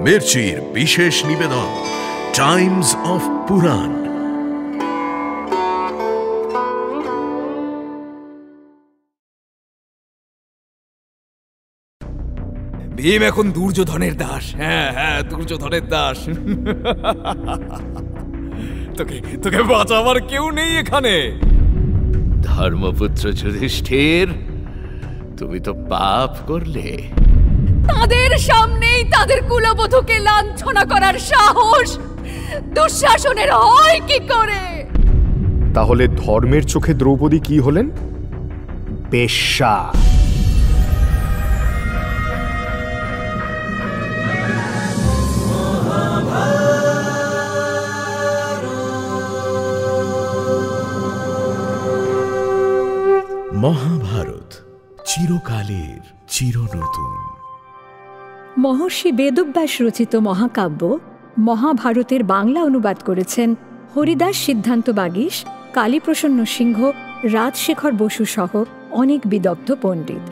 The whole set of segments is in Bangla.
মির্চির বিশেষ নিবেদন টাইমস অফ পুরাণ। ভীম এখন দুর্যোধনের দাস। হ্যাঁ হ্যাঁ, দুর্যোধনের দাস। তোকে তোকে বাঁচাবার কেউ নেই এখানে। ধর্মপুত্র যুধিষ্ঠির, তুমি তো পাপ করলে। তাদের সামনেই তাদের কুলবধূকে লাঞ্ছনা করার সাহস দুঃশাসনের হয় কি করে? তাহলে ধর্মের চোখে দ্রৌপদী কি হলেন? বেশ্যা। মহাভারত চিরকালের চিরনতুন। মহর্ষি বেদব্যাস রচিত মহাকাব্য মহাভারতের বাংলা অনুবাদ করেছেন হরিদাস সিদ্ধান্ত বাগীশ, কালীপ্রসন্ন সিংহ, রাজশেখর বসু সহ অনেক বিদগ্ধ পণ্ডিত।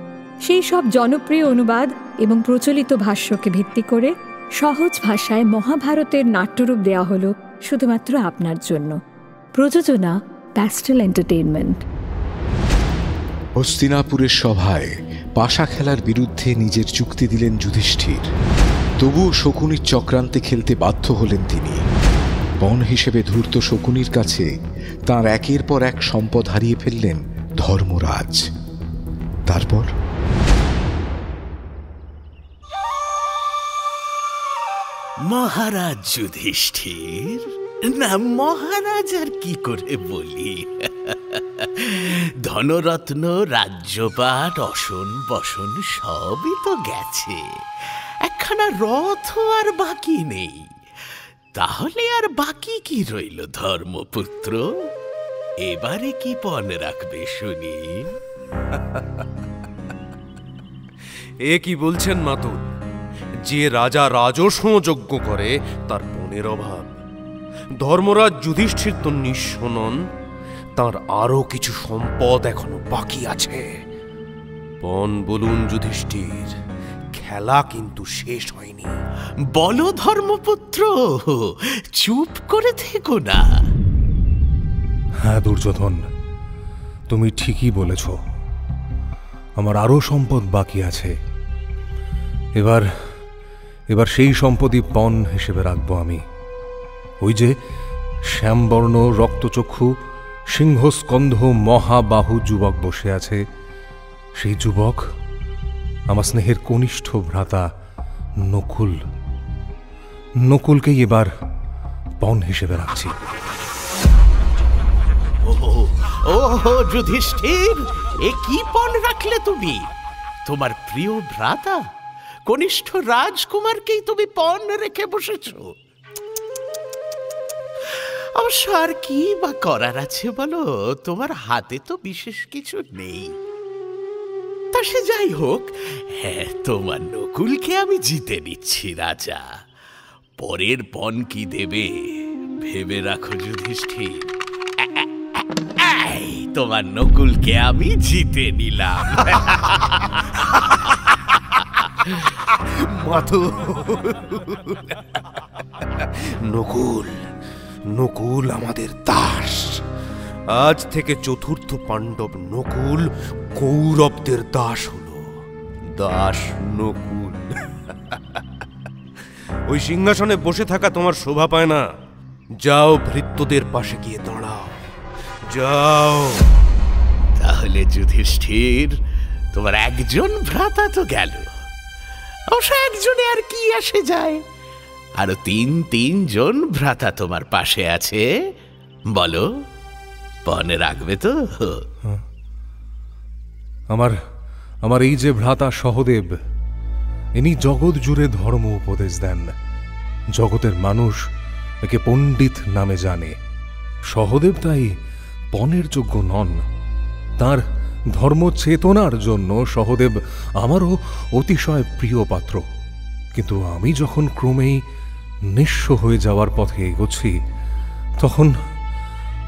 সেই সব জনপ্রিয় অনুবাদ এবং প্রচলিত ভাষ্যকে ভিত্তি করে সহজ ভাষায় মহাভারতের নাট্যরূপ দেওয়া হল শুধুমাত্র আপনার জন্য। প্রযোজনা প্যাস্টেল এন্টারটেইনমেন্ট। হস্তিনাপুরের সভায় পাশা খেলার বিরুদ্ধে নিজের চুক্তি দিলেন যুধিষ্ঠির। তবুও শকুনির চক্রান্তে খেলতে বাধ্য হলেন তিনি। পণ হিসেবে ধূর্ত শকুনির কাছে তাঁর একের পর এক সম্পদ হারিয়ে ফেললেন ধর্মরাজ। তারপর মহারাজ যুধিষ্ঠির, না মহারাজ আর কি করে বলি, ধনরত্ন, রাজ্যপাট, অসন বসন সবই তো গেছে, একখানা রথও আর বাকি নেই। তাহলে আর বাকি কি রইল ধর্মপুত্র? এবারে কি পণ রাখবে শুনি? এ কি বলছেন মাতুল? যে রাজা রাজস্ব যজ্ঞ করে তার পণের অভাব। ধর্মরাজ যুধিষ্ঠির তো নিঃস্ব নন, তার আরো কিছু সম্পদ এখনো বাকি আছে। পণ বলুন যুধিষ্ঠির, খেলা কিন্তু শেষ হয়নি। বলো ধর্মপুত্র, চুপ করে থেকো না। হ্যাঁ দুর্যোধন, তুমি ঠিকই বলেছ, আমার আরো সম্পদ বাকি আছে। এবার সেই সম্পদই পণ হিসেবে রাখবো আমি। ওই যে শ্যামবর্ণ রক্তচক্ষু সিংহস্কন্ধ মহাবাহু যুবক বসে আছে, সেই যুবক আমার স্নেহের কনিষ্ঠ ভ্রাতা নকুল। নকুলকেই এবার পণ হিসেবে রাখছি। ওহো যুধিষ্ঠির, এ কি পণ রাখলে তুমি? তোমার প্রিয় ভ্রাতা কনিষ্ঠ রাজকুমারকেই তুমি পণ রেখে বসেছ? অবশ্য আর কি বা করার আছে বলো, তোমার হাতে তো বিশেষ কিছু নেই। তা সে যাই হোক, হ্যাঁ, তোমার নকুলকে আমি জিতে নিচ্ছি রাজা। পরের পণ কি দেবে ভেবে রাখো যুধিষ্ঠির। তোমার নকুলকে আমি জিতে নিলাম। নকুল, নকুল আমাদের দাস। আজ থেকে চতুর্থ পাণ্ডব নকুল কৌরবদের দাস হলো। দাস নকুল। ওই সিংহাসনে বসে থাকা তোমার শোভা পায় না। যাও, ভৃত্যদের পাশে গিয়ে দাঁড়াও, যাও। তাহলে যুধিষ্ঠির, তোমার একজন ভ্রাতা তো গেল। অবশ্য একজনে আর কি আসে যায়, আরো তিনজন ভ্রাতা তোমার পাশে আছে। বলো, পণে রাখবে তো? আমার এই যে ভ্রাতা সহদেব, ইনি জগৎ জুড়ে ধর্ম উপদেশ দেন। জগতের মানুষ একে পণ্ডিত নামে জানে। সহদেব তাই পণের যোগ্য নন। তার ধর্ম চেতনার জন্য সহদেব আমারও অতিশয় প্রিয় পাত্র। কিন্তু আমি যখন ক্রমেই নিঃস্ব হয়ে যাওয়ার পথে এগোচ্ছি,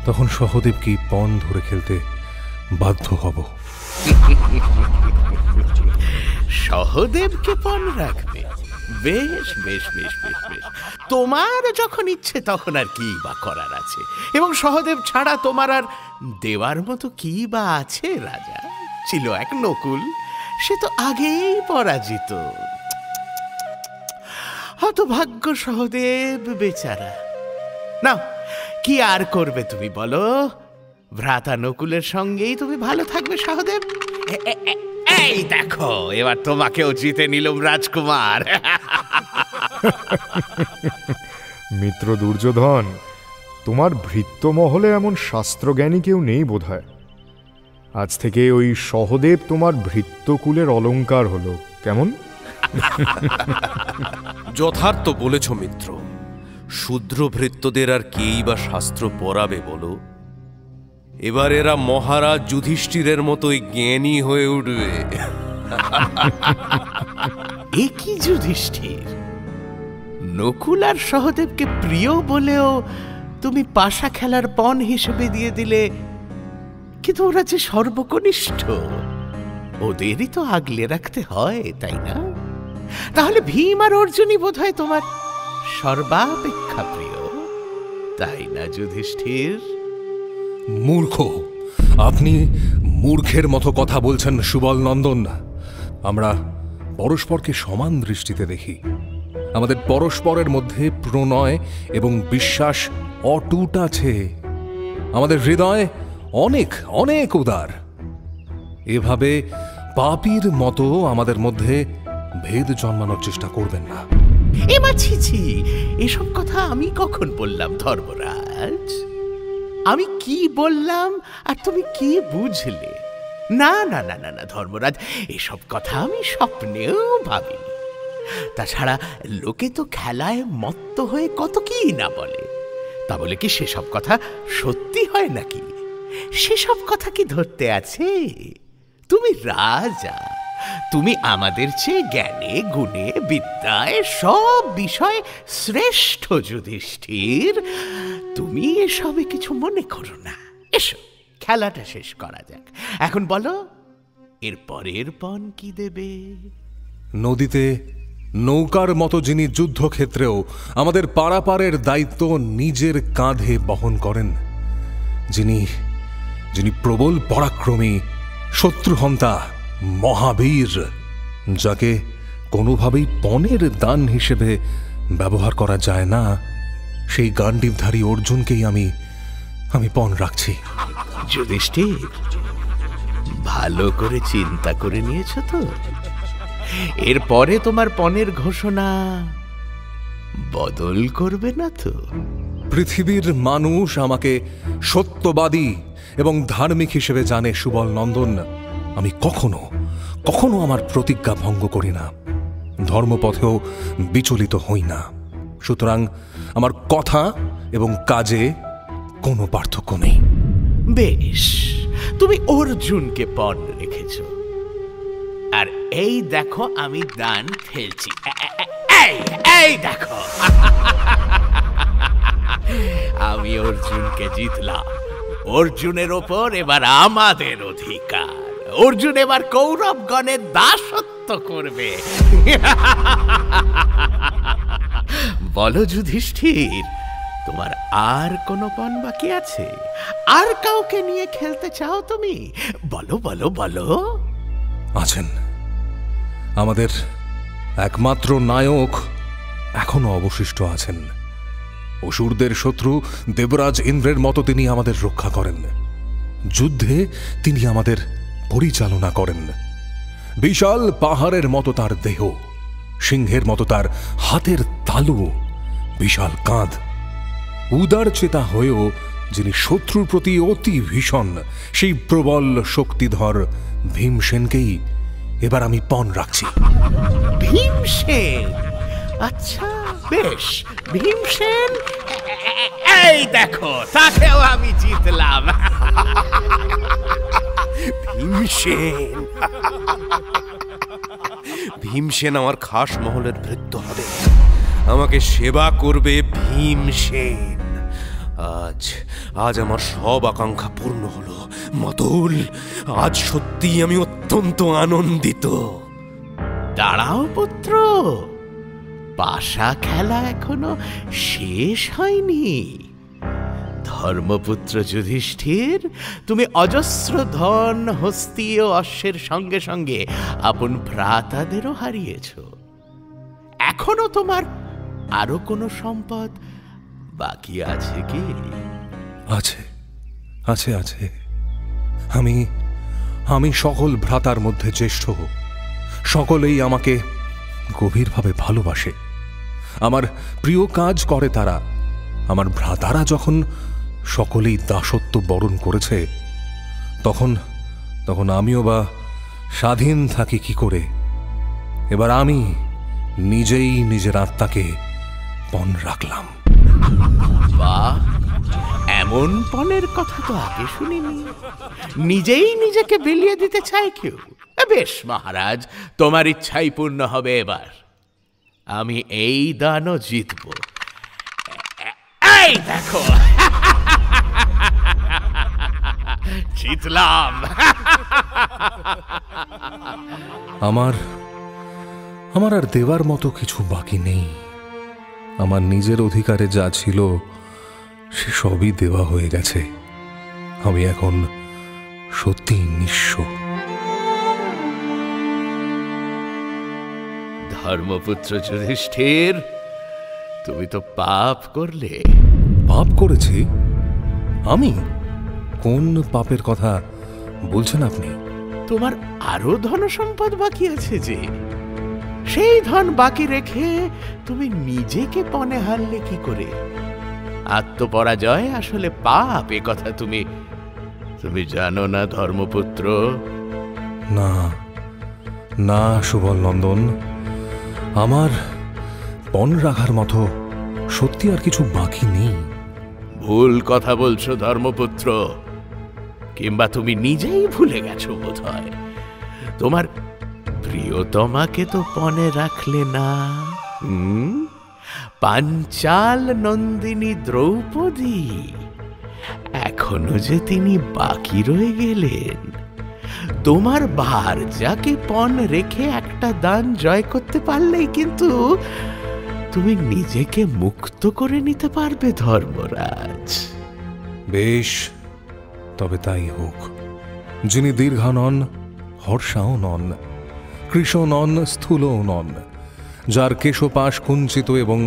তখন সহদেবকেই পণ ধরে খেলতে বাধ্য হব। সহদেবকে পণ রাখবে? বেশ বেশ বেশ বেশ বেশ, তোমার যখন ইচ্ছে তখন আর কি বা করার আছে, এবং সহদেব ছাড়া তোমার আর দেওয়ার মতো কি বা আছে? রাজা ছিল এক নকুল, সে তো আগেই পরাজিত। হতভাগ্য সহদেব বেচারা। না, কি আর করবে তুমি বলো? ভ্রাতা নকুলের সঙ্গেই তুমি ভালো থাকবে সহদেব। এই দেখো, এবার তোমাকেও জিতে নিলাম রাজকুমার। মিত্র দুর্যোধন, তোমার ভৃত্যমহলে এমন শাস্ত্রজ্ঞানী কেউ নেই বোধহয়। আজ থেকে ওই সহদেব তোমার ভৃত্যকুলের অলংকার হলো, কেমন? যথার্থ বলেছ মিত্র। শূদ্র ভৃত্যদের আর কেই বা শাস্ত্র পড়াবে বলো? এবার এরা মহারাজ যুধিষ্ঠিরের মতোই জ্ঞানী হয়ে উঠবে। এ কি যুধিষ্ঠির? নকুল আর সহদেবকে প্রিয় বলেও তুমি পাশা খেলার পণ হিসেবে দিয়ে দিলে, কিন্তু ওরা যে সর্বকনিষ্ঠ, ওদেরই তো আগলে রাখতে হয়, তাই না? তাহলে ভীম আর অর্জুনই বোধ হয় তোমার সর্বাপেক্ষা প্রিয়, তাই না যুধিষ্ঠির? মূর্খ, আপনি মূর্খের মতো কথা বলছেন সুবল নন্দন। আমরা পরস্পরকে সমান দৃষ্টিতে দেখি। আমাদের পরস্পরের মধ্যে প্রণয় এবং বিশ্বাস অটুট আছে। আমাদের হৃদয় অনেক অনেক উদার। এভাবে পাপীর মতো আমাদের মধ্যে ভেদ জন্মানোর চেষ্টা করবেন না। এমা ছিছি, এসব কথা আমি কখন বললাম ধর্মরাজ? আমি কি বললাম আর তুমি কি বুঝলে? না না না না না ধর্মরাজ, এসব কথা আমি স্বপ্নেও ভাবিনি। তাছাড়া লোকে তো খেলায় মত্ত হয়ে কত কি না বলে, তা বলে কি সেসব কথা সত্যি হয় নাকি? সেসব কথা কি ধরতে আছে? তুমি রাজা, তুমি আমাদের চেয়ে জ্ঞানে গুণে বিদ্যায় সব বিষয় শ্রেষ্ঠ যুধিষ্ঠির। তুমি এসবে কিছু মনে করো না। এসো, খেলাটা শেষ করা যাক। এখন বলো, এর পরের পণ কি দেবে? নদীতে নৌকার মতো যিনি যুদ্ধক্ষেত্রেও আমাদের পারাপারের দায়িত্ব নিজের কাঁধে বহন করেন, যিনি যিনি প্রবল পরাক্রমী, শত্রুহন্তা, মহাবীর, যাকে কোনোভাবেই পণের দান হিসেবে ব্যবহার করা যায় না, সেই গান্ডীবধারী অর্জুনকেই আমি পণ রাখছি। যুধিষ্ঠির, ভালো করে চিন্তা করে নিয়েছ তো? এরপরে তোমার পণের ঘোষণা বদল করবে না তো? পৃথিবীর মানুষ আমাকে সত্যবাদী এবং ধার্মিক হিসেবে জানে সুবল নন্দন। আমি কখনো কখনো আমার প্রতিজ্ঞা ভঙ্গ করি না, ধর্মপথেও বিচলিত হই না। সুতরাং আমার কথা এবং কাজে কোনো পার্থক্য নেই। বেশ, তুমি অর্জুনকে পণ রেখেছ, আর এই দেখো আমি দান ফেলছি। এই দেখো, আমি অর্জুনকে জিতলাম। অর্জুনের ওপর এবার আমাদের অধিকার। অর্জুন এবার কৌরবগণের দাসত্ব করবে। বলো যুধিষ্ঠির, তোমার আর কোনো পণ বাকি আছে? আর কাউকে নিয়ে খেলতে চাও তুমি? বলো বলো বলো। আছেন, আমাদের একমাত্র নায়ক এখনো অবশিষ্ট আছেন। অসুরদের শত্রু দেবরাজ ইন্দ্রের মতো তিনি আমাদের রক্ষা করেন। যুদ্ধে তিনি আমাদের পরিচালনা করেন। বিশাল পাহাড়ের মতো তার দেহ, সিংহের মতো তার হাতের তালু, বিশাল কাঁধ। উদার চেতা হয়েও যিনি শত্রুর প্রতি অতি ভীষণ, সেই প্রবল শক্তিধর ভীমসেনকেই এবার আমি পণ রাখছি। ভীমসেন? আচ্ছা বেশ, ভীমসেন। এই দেখো, তাকেও আমি জিতলাম। ভীমসেন, ভীমসেন আমার খাস মহলের ভৃত্য হবে, আমাকে সেবা করবে ভীমসেন। আজ আমার সব আকাঙ্ক্ষা পূর্ণ হলো মাতুল। আজ সত্যি আমি অত্যন্ত আনন্দিত। দাঁড়াও পুত্র, পাশা খেলা এখনো শেষ হয়নি। ধর্মপুত্র যুধিষ্ঠির, তুমি অজস্র ধন, হস্তি ও অশ্বের সঙ্গে সঙ্গে আপন ভ্রাতাদেরও হারিয়েছ। এখনো তোমার আরো কোনো সম্পদ বাকি আছে কি? আছে, আছে, আছে। আমি সকল ভ্রাতার মধ্যে জ্যেষ্ঠ। সকলেই আমাকে গভীরভাবে ভালোবাসে। আমার প্রিয় কাজ করে তারা। আমার ভ্রাতারা যখন সকলেই দাসত্ব বরণ করেছে, তখন আমিও বা স্বাধীন থাকি কি করে? এবার আমি নিজেই নিজের আত্মাকে পণ রাখলাম। বাহ, এমন পণের কথা তো আগে শুনিনি। নিজেই নিজেকে বিলিয়ে দিতে চায় কেউ? বেশ মহারাজ, তোমার ইচ্ছাই পূর্ণ হবে। এবার আমি এই দানও জিতব। এই দেখো, জিতলাম। আমার আর দেওয়ার মতো কিছু বাকি নেই। আমার নিজের অধিকারে যা ছিল সে সবই দেওয়া হয়ে গেছে। আমি এখন সত্যি নিঃস্ব। ধর্মপুত্র যুধিষ্ঠির, তুমি তো পাপ করলে। পাপ করেছি? আমি? কোন পাপের কথা বলছেন আপনি? তোমার আরো ধন সম্পদ বাকি আছে যে, সেই ধন বাকি রেখে তুমি নিজেকে পণে হারলে কি করে? আত্মপরাজয় আসলে পাপ, এ কথা তুমি জানো না ধর্মপুত্র? না না সুবল নন্দন, আমার পণ রাখার মতো সত্যি আর কিছু বাকি নেই। ভুল কথা বলছো ধর্মপুত্র, কিংবা তুমি নিজেই ভুলে গেছো বোধ হয়। তোমার প্রিয়তমাকে তো পণে রাখলে না। পাঞ্চাল নন্দিনী দ্রৌপদী, এখনো যে তিনি বাকি রয়ে গেলেন। তোমার ভার যাকে পণ রেখে একটা দান জয় করতে পারলেই কিন্তু তুমি নিজেকে মুক্ত করে নিতে পারবে ধর্মরাজ। বেশ, তবে তাই হোক। যিনি দীর্ঘা নন, হর্ষাও নন, কৃশ নন, স্থূলও নন, যার কেশপাশ কুঞ্চিত এবং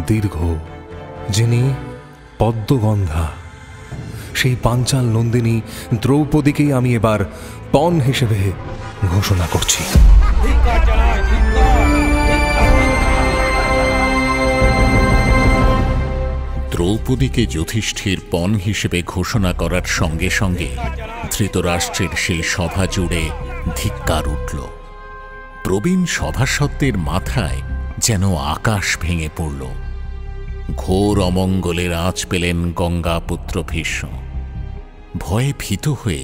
দীর্ঘ, যিনি পদ্মগন্ধা, সেই পাঞ্চাল নন্দিনী দ্রৌপদীকেই আমি এবার পণ হিসেবে ঘোষণা করছি। দ্রৌপদীকে যুধিষ্ঠির পণ হিসেবে ঘোষণা করার সঙ্গে সঙ্গে ধৃতরাষ্ট্রের সেই সভা জুড়ে ধিক্কার উঠল। প্রবীণ সভাসদদের মাথায় যেন আকাশ ভেঙে পড়ল। ঘোর অমঙ্গলের আঁচ পেলেন গঙ্গাপুত্র ভীষ্ম। ভয়ে ভীত হয়ে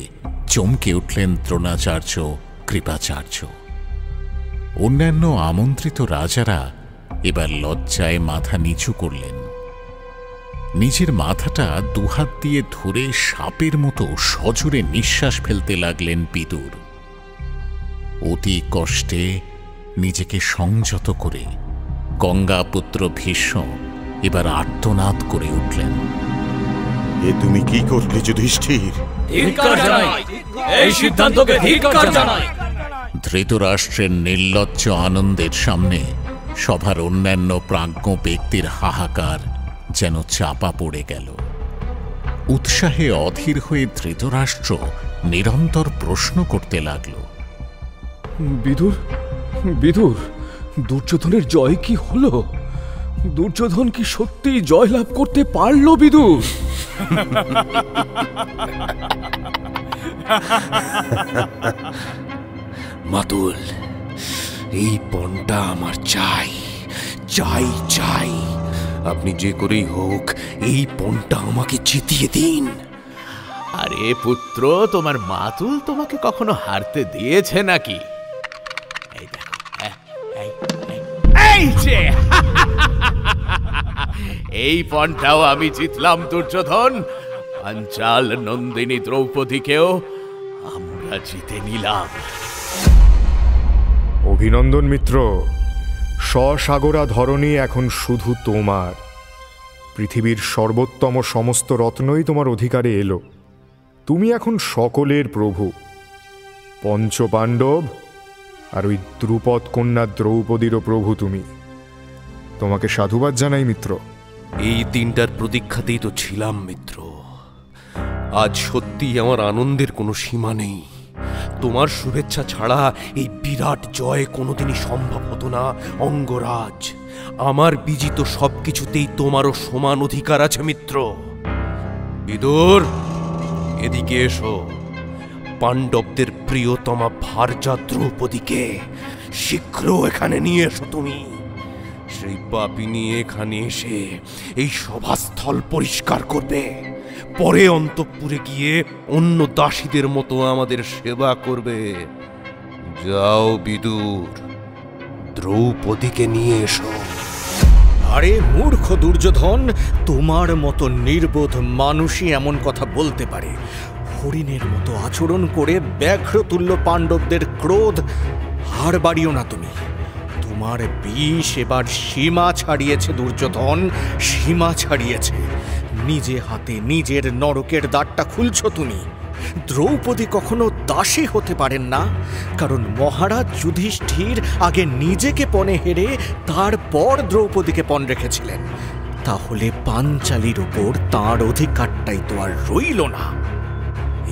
চমকে উঠলেন দ্রোণাচার্য, কৃপাচার্য। অন্যান্য আমন্ত্রিত রাজারা এবার লজ্জায় মাথা নিচু করলেন। নিজের মাথাটা দুহাত দিয়ে ধরে সাপের মতো সজোরে নিঃশ্বাস ফেলতে লাগলেন বিদুর। অতি কষ্টে নিজেকে সংযত করে গঙ্গাপুত্র ভীষ্ম এবার আর্তনাদ করে উঠলেন। এ তুমি কি করলে যুধিষ্ঠির? ধৃতরাষ্ট্রের নির্লজ্জ আনন্দের সামনে সভার অন্যান্য প্রাজ্ঞ ব্যক্তির হাহাকার যেন চাপা পড়ে গেল। উৎসাহে অধীর হয়ে ধৃতরাষ্ট্র নিরন্তর প্রশ্ন করতে লাগল। বিদুর, বিদুর, দুর্যোধনের জয় কি হলো? দুর্যোধন কি সত্যিই জয়লাভ করতে পারল বিদুর? মাতুল, এই পণটা আমার চাই, চাই, চাই। আপনি যে করেই হোক এই পণটা আমাকে জিতিয়ে দিন। আরে পুত্র, তোমার মাতুল তোমাকে কখনো হারতে দিয়েছে নাকি? এই দেখো, এই যে এই পণটাও আমি জিতলাম দুর্যোধন। পাঞ্চাল নন্দিনী দ্রৌপদীকেও আমরা জিতে নিলাম। অভিনন্দন মিত্র, স্বসাগরা ধরনী এখন শুধু তোমার। পৃথিবীর সর্বোত্তম সমস্ত রত্নই তোমার অধিকারে এলো। তুমি এখন সকলের প্রভু। পঞ্চপাণ্ডব আর ওই দ্রুপদ কন্যা দ্রৌপদীরও প্রভু তুমি। তোমাকে সাধুবাদ জানাই মিত্র। এই দিনটার প্রতীক্ষাতেই তো ছিলাম মিত্র। আজ সত্যি আমার আনন্দের কোনো সীমা নেই। তোমার শুভেচ্ছা ছাড়া এই বিরাট জয় কোনোদিনই সম্ভব হতো না অঙ্গরাজ। আমার বিজিত সবকিছুতেই তোমারও সমান অধিকার আছে মিত্র। বিদুর, এদিকে এসো। পাণ্ডবদের প্রিয়তমা ভার্যা দ্রৌপদীকে শীঘ্র এখানে নিয়ে এসো তুমি। সেই পাপিনী এখানে এসে এই সভাস্থল পরিষ্কার করবে, পরে অন্তঃপুরে গিয়ে অন্য দাসীদের মতো আমাদের সেবা করবে। যাও বিদুর, দ্রৌপদীকে নিয়ে এসো। আরে মূর্খ দুর্যোধন, তোমার মতো নির্বোধ মানুষই এমন কথা বলতে পারে? হরিণের মতো আচরণ করে ব্যাঘ্রতুল্য পাণ্ডবদের ক্রোধ হার বাড়িও না তুমি। তোমার বিষ এবার সীমা ছাড়িয়েছে দুর্যোধন, সীমা ছাড়িয়েছে। নিজে হাতে নিজের নরকের দ্বারটা খুলছো তুমি। দ্রৌপদী কখনো দাসী হতে পারেন না, কারণ মহারাজ যুধিষ্ঠির আগে নিজেকে পণে হেরে তারপর দ্রৌপদীকে পণ রেখেছিলেন। তাহলে পাঞ্চালীর উপর তাঁর অধিকারটাই তো আর রইল না।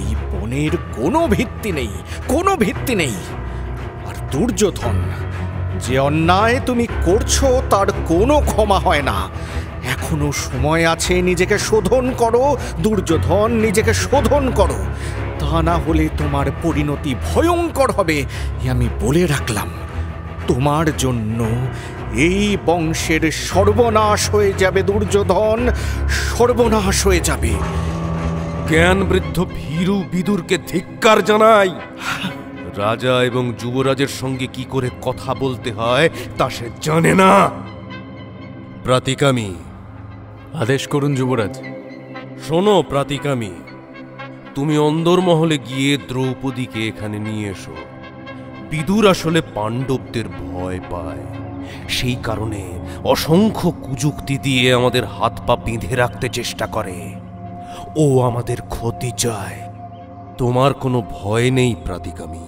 এই পণের কোনো ভিত্তি নেই, কোনো ভিত্তি নেই। আর দুর্যোধন, যে অন্যায় তুমি করছো তার কোনো ক্ষমা হয় না। এখনো সময় আছে, নিজেকে শোধন করো দুর্যোধন, নিজেকে শোধন করো। তা না হলে তোমার পরিণতি ভয়ঙ্কর হবে, আমি বলে রাখলাম। তোমার জন্য এই বংশের সর্বনাশ হয়ে যাবে দুর্যোধন, সর্বনাশ হয়ে যাবে। জ্ঞান বৃদ্ধ ভীরু বিদুরকে ধিক্কার জানাই। রাজা এবং যুবরাজের সঙ্গে কি করে কথা বলতে হয় তা সে জানে না। প্রাতিকামী, আদেশ করুন যুবরাজ। শোনো প্রাতিকামী, তুমি অন্দরমহলে গিয়ে দ্রৌপদীকে এখানে নিয়ে এসো। বিদুর আসলে পাণ্ডবদের ভয় পায়, সেই কারণে অসংখ্য কুযুক্তি দিয়ে আমাদের হাত পা বেঁধে রাখতে চেষ্টা করে। ও আমাদের ক্ষতি চায়। তোমার কোনো ভয় নেই প্রাতিকামী,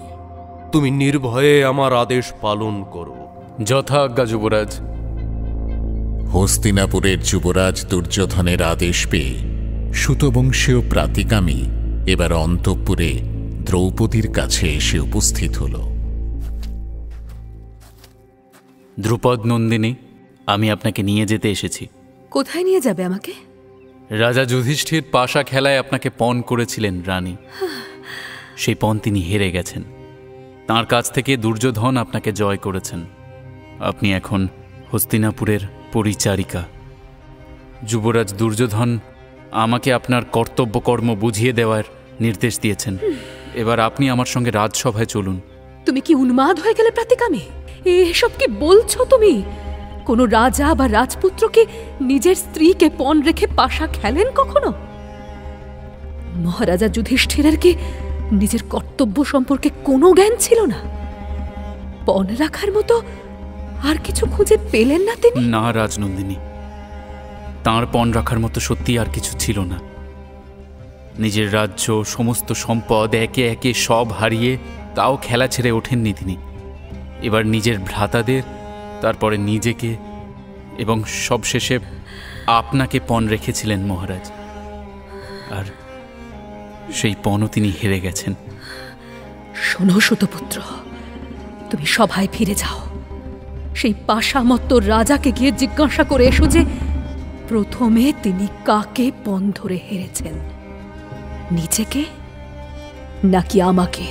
তুমি নির্ভয়ে আমার আদেশ পালন করো। যথা আজ্ঞা যুবরাজ। হস্তিনাপুরের যুবরাজ দুর্যোধনের আদেশ পেয়ে সুতবংশীয় প্রাতিকামী এবার অন্তঃপুরে দ্রৌপদীর কাছে এসে উপস্থিত হল। দ্রুপদ নন্দিনী, আমি আপনাকে নিয়ে যেতে এসেছি। কোথায় নিয়ে যাবে আমাকে? রাজা যুধিষ্ঠির পাশা খেলায় আপনাকে পণ করেছিলেন রানী। সেই পণ তিনি হেরে গেছেন। তাঁর কাছ থেকে দুর্যোধন আপনাকে জয় করেছেন। আপনি এখন হস্তিনাপুরের পরিচারিকা। যুবরাজ দুর্যোধন আমাকে আপনার কর্তব্যকর্ম বুঝিয়ে দেওয়ার নির্দেশ দিয়েছেন। এবার আপনি আমার সঙ্গে রাজসভায় চলুন। তুমি কি উন্মাদ হয়ে গেলে প্রাতিকামী? এসব কি বলছো তুমি? কোনো রাজা বা রাজপুত্রকে নিজের স্ত্রীকে পণ রেখে পাশা খেলেন কখনো? মহারাজা যুধিষ্ঠিরের কি নিজের কর্তব্য সম্পর্কে কোনো জ্ঞান ছিল না? পণ রাখার মতো আর কিছু খুঁজে পেলেন না তিনি? না রাজনন্দিনী, তাঁর পণ রাখার মতো সত্যি আর কিছু ছিল না। নিজের রাজ্য, সমস্ত সম্পদ একে একে সব হারিয়ে তাও খেলা ছেড়ে ওঠেননি তিনি। এবার নিজের ভ্রাতাদের, তারপরে নিজেকে এবং সবশেষে আপনাকে পণ রেখেছিলেন মহারাজ। আর সেই পণও তিনি হেরে গেছেন। শোনো সুতপুত্র, তুমি সভায় ফিরে যাও। সেই পাশামত্ত রাজাকে গিয়ে জিজ্ঞাসা করে এসো যে প্রথমে তিনি কাকে পণ ধরে হেরেছেন, নিজেকে নাকি আমাকে।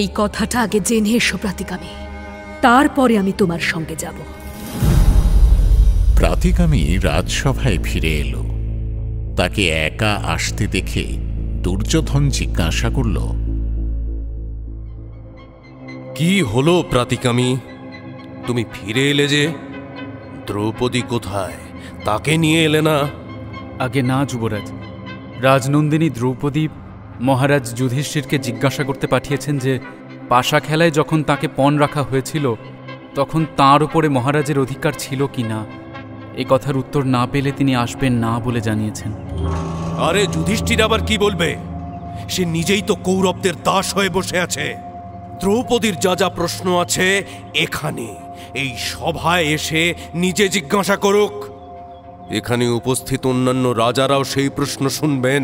এই কথাটা আগে জেনে এসো প্রাতিকামী, তারপরে আমি তোমার সঙ্গে যাব। প্রাতিকামী রাজসভায় ফিরে এলো। তাকে একা আসতে দেখে দুর্যোধন জিজ্ঞাসা করল, কি হলো প্রাতিকামী? তুমি ফিরে এলে যে? দ্রৌপদী কোথায়? তাকে নিয়ে এলে না? আগে না যুবরাজ, রাজনন্দিনী দ্রৌপদী মহারাজ যুধিষ্ঠিরকে জিজ্ঞাসা করতে পাঠিয়েছেন যে পাশা খেলায় যখন তাকে পণ রাখা হয়েছিল তখন তাঁর উপরে মহারাজের অধিকার ছিল কি না এ কথার উত্তর না পেলে তিনি আসবেন না বলে জানিয়েছেন। আরে যুধিষ্ঠির আবার কি বলবে? সে নিজেই তো কৌরবদের দাস হয়ে বসে আছে। দ্রৌপদীর যা যা প্রশ্ন আছে এখানে এই সভায় এসে নিজে জিজ্ঞাসা করুক। এখানে উপস্থিত অন্যান্য রাজারাও সেই প্রশ্ন শুনবেন।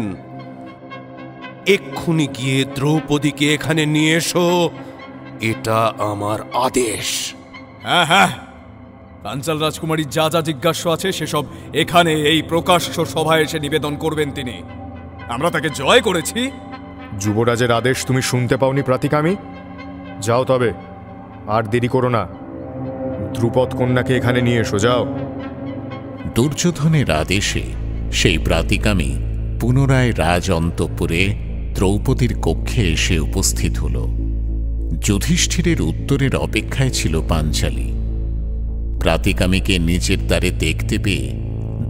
এক্ষুনি গিয়ে দ্রৌপদীকে এখানে নিয়ে এসো, এটা আমার আদেশ। হ্যাঁ হ্যাঁ, পাঞ্চাল রাজকুমারীর যা যা জিজ্ঞাস্য আছে সেসব এখানে এই প্রকাশ্য সভায় এসে নিবেদন করবেন তিনি। আমরা তাকে জয় করেছি। যুবরাজের আদেশ তুমি শুনতে পাওনি প্রাতিকামী? যাও তবে, আর দেরি করো না। দ্রুপদ কন্যাকে এখানে নিয়ে এসো, যাও। দুর্যোধনের আদেশে সেই প্রাতিকামী পুনরায় রাজ অন্তঃপুরে দ্রৌপদীর কক্ষে এসে উপস্থিত হল। যুধিষ্ঠিরের উত্তরের অপেক্ষায় ছিল পাঞ্চালী। প্রাতিকামীকে নিজের দ্বারে দেখতে পেয়ে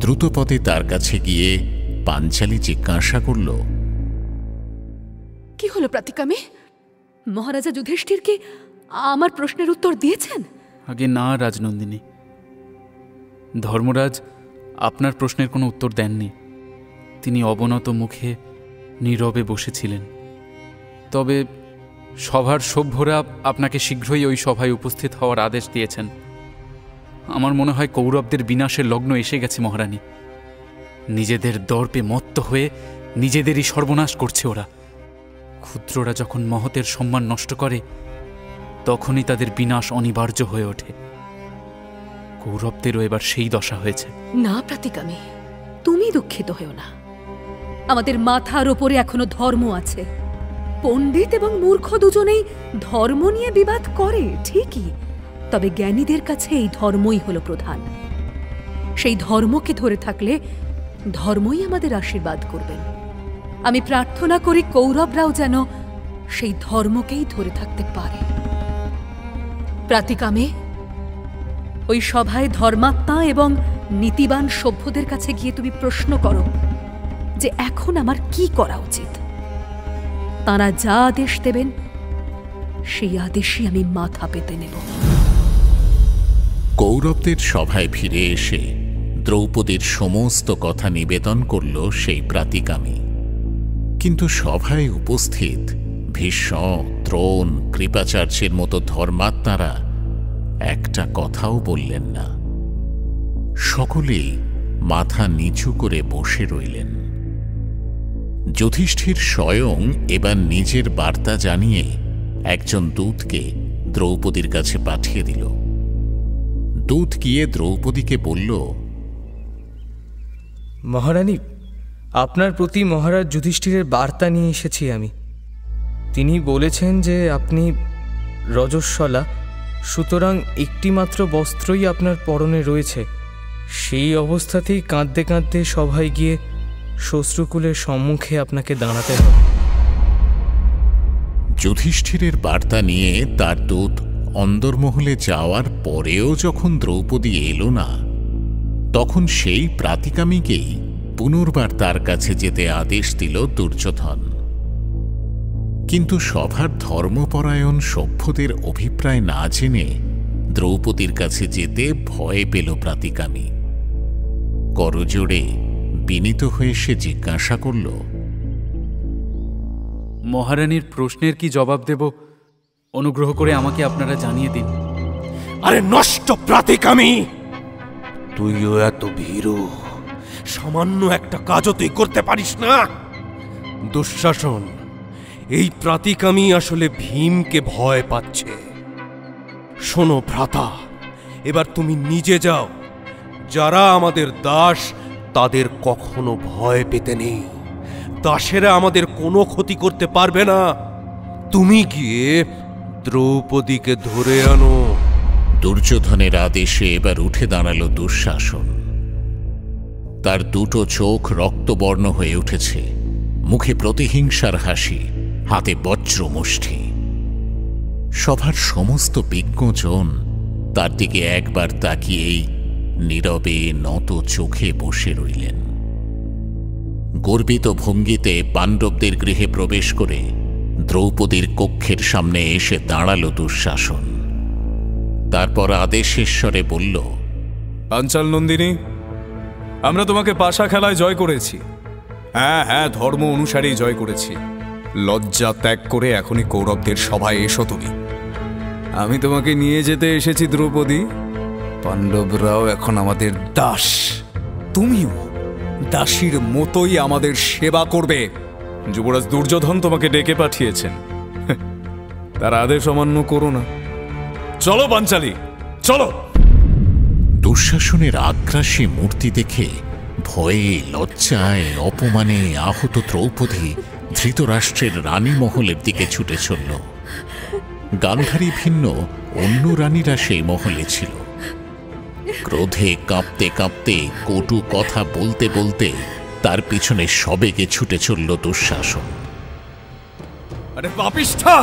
দ্রুতপদে তার কাছে গিয়ে পাঞ্চালী জিজ্ঞাসা করল, কি হলো প্রাতিকামী? মহারাজা যুধিষ্ঠিরকে আমার প্রশ্নের উত্তর দিয়েছেন? আগে না রাজনন্দিনী, ধর্মরাজ আপনার প্রশ্নের কোনো উত্তর দেননি। তিনি অবনত মুখে নীরবে বসেছিলেন। তবে সভার সভ্যরা আপনাকে শীঘ্রই ওই সভায় উপস্থিত হওয়ার আদেশ দিয়েছেন। আমার মনে হয় কৌরবদের বিনাশের লগ্ন এসে গেছে মহারানী। নিজেদের দর্পে মত্ত হয়ে নিজেদেরই সর্বনাশ করছে ওরা। ক্ষুদ্ররা যখন মহতের সম্মান নষ্ট করে তখনই তাদের বিনাশ অনিবার্য হয়ে ওঠে। কৌরবদেরও এবার সেই দশা হয়েছে। না প্রাতিকামী, তুমি দুঃখিত হও না। আমাদের মাথার ওপরে এখনো ধর্ম আছে। পণ্ডিত এবং মূর্খ দুজনেই ধর্ম নিয়ে বিবাদ করে ঠিকই, তবে জ্ঞানীদের কাছে এই ধর্মই হলো প্রধান। সেই ধর্মকে ধরে থাকলে ধর্মই আমাদের আশীর্বাদ করবেন। আমি প্রার্থনা করি কৌরবরাও যেন সেই ধর্মকেই ধরে থাকতে পারে। প্রাতিকামে, ওই সভায় ধর্মাত্মা এবং নীতিবান সভ্যদের কাছে গিয়ে তুমি প্রশ্ন করো যে এখন আমার কি করা উচিত। তারা যা আদেশ দেবেন সেই আদেশই আমি মাথা পেতে নেব। কৌরবদের সভায় ফিরে এসে দ্রৌপদীর সমস্ত কথা নিবেদন করল সেই প্রাতিকামী। কিন্তু সভায় উপস্থিত ভীষ্ম, দ্রোণ, কৃপাচার্যের মতো ধর্মাত্মারা একটা কথাও বললেন না। সকলেই মাথা নিচু করে বসে রইলেন। যুধিষ্ঠির স্বয়ং এবার নিজের বার্তা জানিয়ে একজন দূতকে দ্রৌপদীর কাছে পাঠিয়ে দিল। দূত গিয়ে দ্রৌপদীকে বলল, মহারানী, আপনার প্রতি মহারাজ যুধিষ্ঠিরের বার্তা নিয়ে এসেছি আমি। তিনি বলেছেন যে আপনি রজস্বলা, সুতরাং একটিমাত্র বস্ত্রই আপনার পরনে রয়েছে। সেই অবস্থাতেই কাঁদতে কাঁদতে সভায় গিয়ে শ্বশ্রুকুলের সম্মুখে আপনাকে দাঁড়াতে হবে। যুধিষ্ঠিরের বার্তা নিয়ে তার দূত অন্দরমহলে যাওয়ার পরেও যখন দ্রৌপদী এলো না, তখন সেই প্রাতিকামীকেই পুনর্বার তার কাছে যেতে আদেশ দিল দুর্যোধন। কিন্তু সভার ধর্মপরায়ণ সভ্যদের অভিপ্রায় না জেনে দ্রৌপদীর কাছে যেতে ভয় পেল প্রাতিকামী। করজোড়ে বিনীত হয়ে সে জিজ্ঞাসা করল, মহারানীর প্রশ্নের কি জবাব দেব অনুগ্রহ করে আমাকে আপনারা জানিয়ে দিন। আরে নষ্ট প্রাতিকামী, তুইও এত ভীরু? সামান্য একটা কাজও তুই করতে পারিস না? দুঃশাসন, এই প্রাতিকামী আসলে ভীমকে ভয় পাচ্ছে। শোনো ভ্রাতা, এবার তুমি নিজে যাও। যারা আমাদের দাস তাদের কখনো ভয় পেতে নেই। দাসেরা আমাদের কোনো ক্ষতি করতে পারবে না। তুমি গিয়ে দ্রৌপদীকে ধরে আনো। দুর্যোধনের আদেশে এবার উঠে দাঁড়াল দুঃশাসন। তার দুটো চোখ রক্তবর্ণ হয়ে উঠেছে, মুখে প্রতিহিংসার হাসি, হাতে বজ্র মুষ্টি। সভার সমস্ত বিজ্ঞজন তার দিকে একবার তাকিয়েই নীরবে নত চোখে বসে রইলেন। গর্বিত ভঙ্গিতে পাণ্ডবদের গৃহে প্রবেশ করে দ্রৌপদীর কক্ষের সামনে এসে দাঁড়াল দুঃশাসন। তারপর আদেশেশ্বরে বলল, পাঞ্চাল নন্দিনী, আমরা তোমাকে পাশা খেলায় জয় করেছি। হ্যাঁ হ্যাঁ, ধর্ম অনুসারেই জয় করেছি। লজ্জা ত্যাগ করে এখনই কৌরবদের সভায় এসো তুমি। আমি তোমাকে নিয়ে যেতে এসেছি দ্রৌপদী। পাণ্ডবরাও এখন আমাদের দাস, তুমিও দাসীর মতোই আমাদের সেবা করবে। যুবরাজ দুর্যোধন তোমাকে ডেকে পাঠিয়েছেন, তার আদেশ অমান্য করো না। চলো পাঞ্চালী, চলো। দুঃশাসনের আগ্রাসী মূর্তি দেখে ভয়ে, লজ্জায়, অপমানে আহত দ্রৌপদী ধৃতরাষ্ট্রের রানী মহলের দিকে ছুটে চলল। গান্ধারী ভিন্ন অন্য রানীরা সেই মহলে ছিল। ক্রোধে কাঁপতে কাঁপতে, কটু কথা বলতে বলতে তার পিছনে সবেগে ছুটে চলল দুঃশাসন। আরে পাপিষ্ঠা,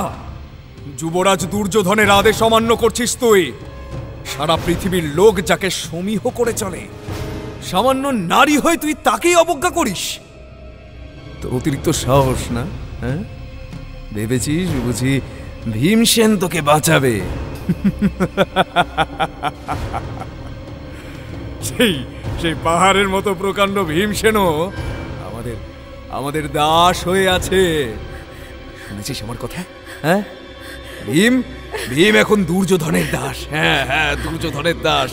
যুবরাজ দুর্যোধনের আদেশ অমান্য করছিস তুই। সারা পৃথিবীর লোক যাকে সমীহ করে চলে, সামান্য নারী হয়ে তুই তাকেই অবজ্ঞা করিস। তোর অতিরিক্ত সাহস না? হ্যাঁ, ভেবেছিস বুঝি ভীমসেন তোকে বাঁচাবে? সেই পাহাড়ের মতো প্রকাণ্ড ভীমসেনও আমাদের দাস হয়ে আছে। শুনেছিস আমার কথা? হ্যাঁ, ভীম এখন দুর্যোধনের দাস। হ্যাঁ হ্যাঁ, দুর্যোধনের দাস।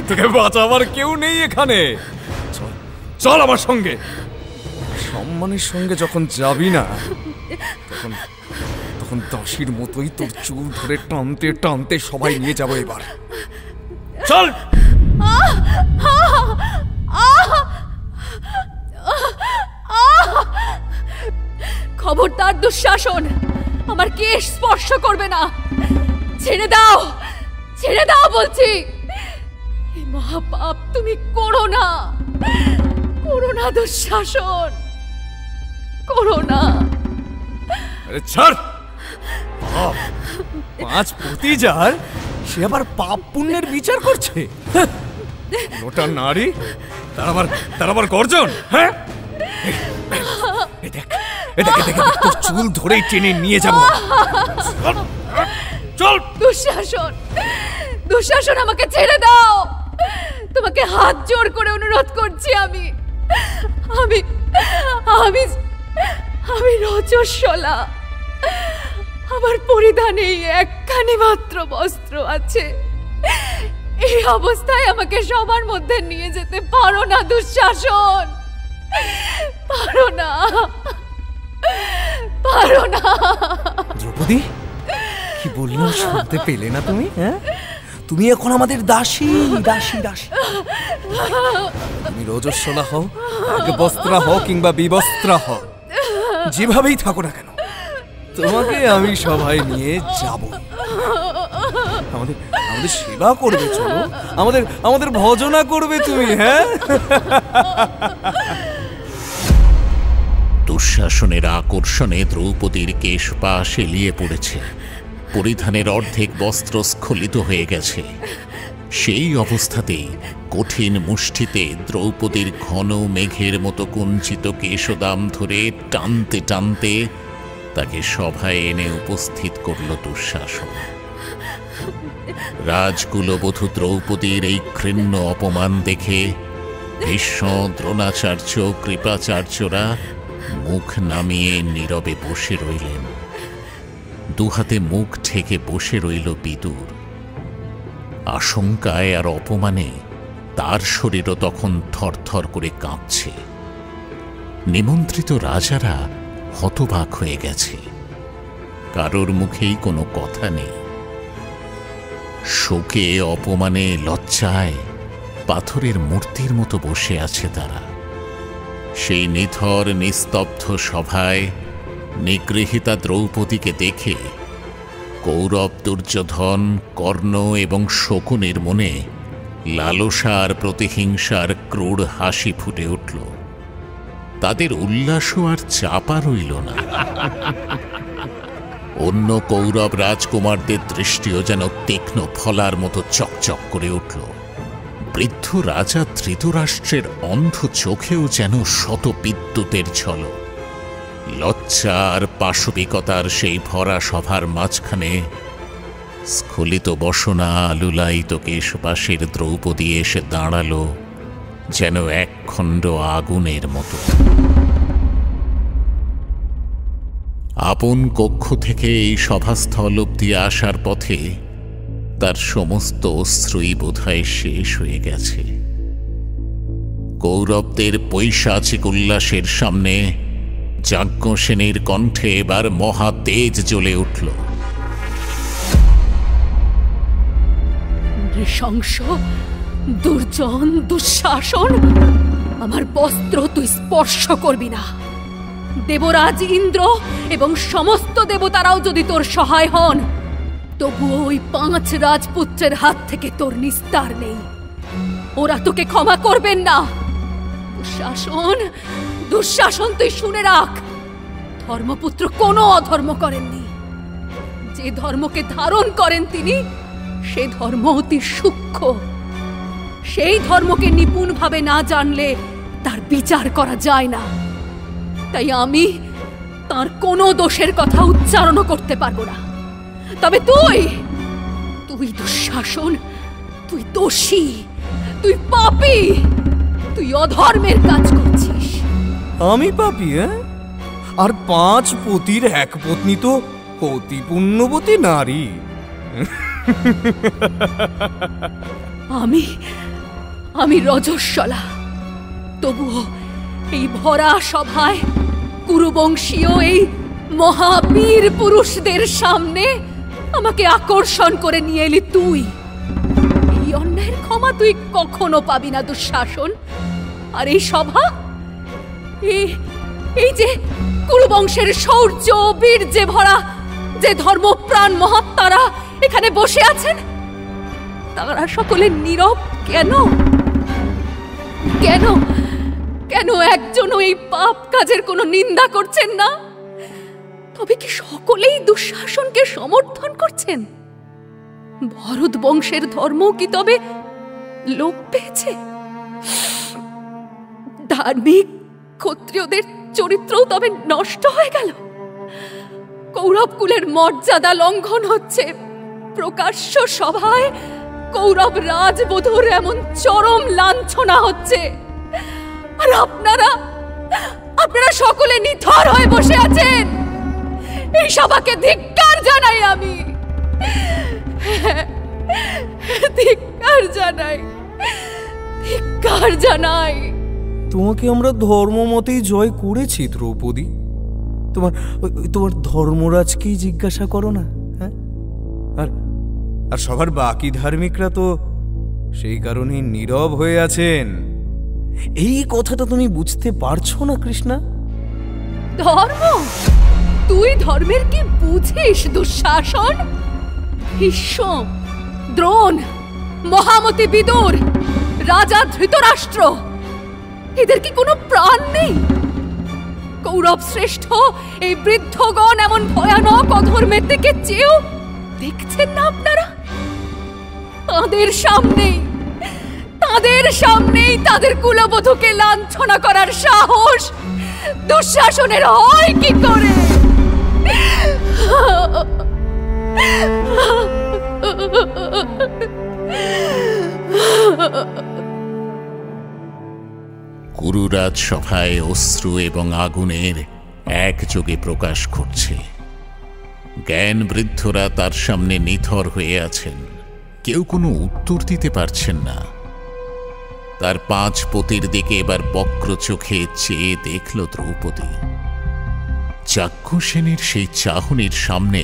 তোকে বাঁচাবার কেউ নেই এখানে। চল আমার সঙ্গে। সম্মানের সঙ্গে যখন যাবি না, তখন দাসীর মতোই তোর চুল ধরে টানতে টানতে সবাই নিয়ে যাবো এবার। চল। খবরদার দুঃশাসন, আমার কেশ স্পর্শ করবে না। ছেড়ে দাও, ছেড়ে দাও বলছি। এই মহাপাপ তুমি করো না, করো না দুঃশাসন, করো না। আরে ছাড়। পাঁচ পতি যার, সে আবার পাপ পুণ্যের বিচার করছে। ওটা নারী, তার আবার গর্জন। হ্যাঁ, তোর চুল ধরেই টেনে নিয়ে যাবো। চল। দুঃশাসন, দুঃশাসন, আমাকে ছেড়ে দাও। তোমাকে হাত জোড় করে অনুরোধ করছি। আমি আমি আমি আমি রজস্বলা। আমার পরিধানে একখানি মাত্র বস্ত্র আছে। এই অবস্থায় আমাকে সবার মধ্যে নিয়ে যেতে পারো না দুঃশাসন, পারো না, পারো না। দ্রৌপদী, কি বললাম শুনতে পেলে না তুমি? হ্যাঁ, তুমি এখন আমাদের দাসী, দাসী, দাসী। তুমি রজস্বলা হও, বস্ত্রা হও কিংবা বিবস্ত্রা হও, যেভাবেই থাকো না কেন, তোমাকে আমি সবাই নিয়ে যাব। আমাদের সেবা করবে, চলো, আমাদের ভজনা করবে তুমি। হ্যাঁ, দুঃশাসনের আকর্ষণে দ্রৌপদীর কেশ পাশ এলিয়ে পড়েছে। পরিধানের অর্ধেক বস্ত্র স্খলিত হয়ে গেছে। সেই অবস্থাতেই কঠিন মুষ্টিতে দ্রৌপদীর ঘন মেঘের মতো কুঞ্চিত কেশদাম ধরে টানতে টানতে তাকে সভায় এনে উপস্থিত করল দুঃশাসন। রাজকুলবধূ দ্রৌপদীর এই ঘৃণ্য অপমান দেখে ভীষ্ম, দ্রোণাচার্য, কৃপাচার্যরা মুখ নামিয়ে নীরবে বসে রইলেন। দুহাতে মুখ ঢেকে বসে রইল বিদুর। আশঙ্কায় আর অপমানে তার শরীরও তখন থরথর করে কাঁপছে। নিমন্ত্রিত রাজারা হতবাক হয়ে গেছে, কারোর মুখেই কোনো কথা নেই। শোকে, অপমানে, লজ্জায় পাথরের মূর্তির মতো বসে আছে তারা। সেই নিথর নিস্তব্ধ সভায় নিগৃহীতা দ্রৌপদীকে দেখে কৌরব, দুর্যোধন, কর্ণ এবং শকুনের মনে লালসার, প্রতিহিংসার ক্রূর হাসি ফুটে উঠল। তাদের উল্লাসও আর চাপা রইল না। অন্য কৌরব রাজকুমারদের দৃষ্টিও যেন তীক্ষ্ণ ফলার মতো চকচক করে উঠল। বৃদ্ধ রাজা ধৃতরাষ্ট্রের অন্ধ চোখেও যেন শত বিদ্যুতের ঝলক। লজ্জা আর পাশবিকতার সেই ভরা সভার মাঝখানে স্খলিত বসনা লুলায়িত কেশপাশের দ্রৌপদী এসে দাঁড়ালো যেন এক খণ্ড আগুনের মতো। আপন কক্ষ থেকে এই সভাস্থল অব্দি আসার পথে তার সমস্ত অশ্রুই বোধহয় শেষ হয়ে গেছে। কৌরবদের পৈশাচিক উল্লাসের সামনে যাজ্ঞসেনের কণ্ঠে এবার মহা তেজ জ্বলে উঠল। নৃশংস, দুর্জন, দুঃশাসন, আমার বস্ত্র তুই স্পর্শ করবি না। দেবরাজ ইন্দ্র এবং সমস্ত দেবতারাও যদি তোর সহায় হন, তবুও ওই 5 রাজপুত্রের হাত থেকে তোর নিস্তার নেই। ওরা তোকে ক্ষমা করবেন না। দুঃশাসন, দুঃশাসন, তুই শুনে রাখ, ধর্মপুত্র কোনো অধর্ম করেননি। যে ধর্মকে ধারণ করেন তিনি, সে ধর্ম অতি সূক্ষ্ম। সেই ধর্মকে নিপুণভাবে না জানলে তার বিচার করা যায় না। তাই আমি তার কোনো দোষের কথা উচ্চারণ করতে পারবো না। তবে তুই দুঃশাসন, তুই দোষী, তুই পাপী, তুই অধর্মের কাজ করছিস। আমি পাপী? আর 5 পতির এক পত্নী তো অতি পুণ্যবতী নারী। আমি রজস্বলা, তবুও এই ভরা সভায় কুরুবংশীয় এই মহাবীর পুরুষদের সামনে আমাকে আকর্ষণ করে নিয়ে এলি তুই। এই অন্যায়ের ক্ষমা তুই কখনো পাবি না দুঃশাসন। আর এই সভা, এই যে কুরুবংশের শৌর্য বীর্যে ভরা যে ধর্মপ্রাণ মহাত্মারা এখানে বসে আছেন, তারা সকলে নীরব কেন? কেন কেন একজনও এই পাপ কাজের কোনো নিন্দা করছেন না? তবে কি সকলেই দুঃশাসনকে সমর্থন করছেন? ভরত বংশের ধর্ম কি তবে লোপ পেয়েছে? ধার্মিক ক্ষত্রিয়দের চরিত্রও তবে নষ্ট হয়ে গেল? কৌরব কুলের মর্যাদা লঙ্ঘন হচ্ছে। প্রকাশ্য সভায় কৌরব রাজবধূর এমন চরম লাঞ্ছনা হচ্ছে, আর আপনারা সকলে নিথর হয়ে বসে আছেন। এই সভাকে ধিক্কার জানাই আমি, ধিক্কার জানাই, ধিক্কার জানাই। তোমাকে আমরা ধর্মমতেই জয় করেছি দ্রৌপদী। তোমার ধর্মরাজকেই জিজ্ঞাসা করো না। হ্যাঁ, আর সবার বাকি ধার্মিকরা তো সেই কারণেই নীরব হয়ে আছেন। এই কথাটা তুমি বুঝতে পারছো না কৃষ্ণা? ধর্ম? তুই ধর্মের কি বুঝিস দুঃশাসন? ভীষ্ম, দ্রোণ, মহামতি বিদুর, রাজা ধৃতরাষ্ট্র, এদের কি কোনো প্রাণ নেই? কৌরব শ্রেষ্ঠ এই বৃদ্ধগণ এমন ভয়ানক অধর্মের দিকে চেয়েও দেখছেন না আপনারা? তাদের সামনেই তাদের কুলবধূকে লাঞ্ছনা করার সাহস দুঃশাসনের হয় কি করে? কুরুরাজ সভায় অশ্রু এবং আগুনের একযোগে প্রকাশ ঘটছে। জ্ঞান বৃদ্ধরা তার সামনে নিথর হয়ে আছেন, কেউ কোনো উত্তর দিতে পারছেন না। তার 5 পতির দিকে এবার বক্র চোখে চেয়ে দেখল দ্রৌপদী। যাজ্ঞসেনের সেই চাহনির সামনে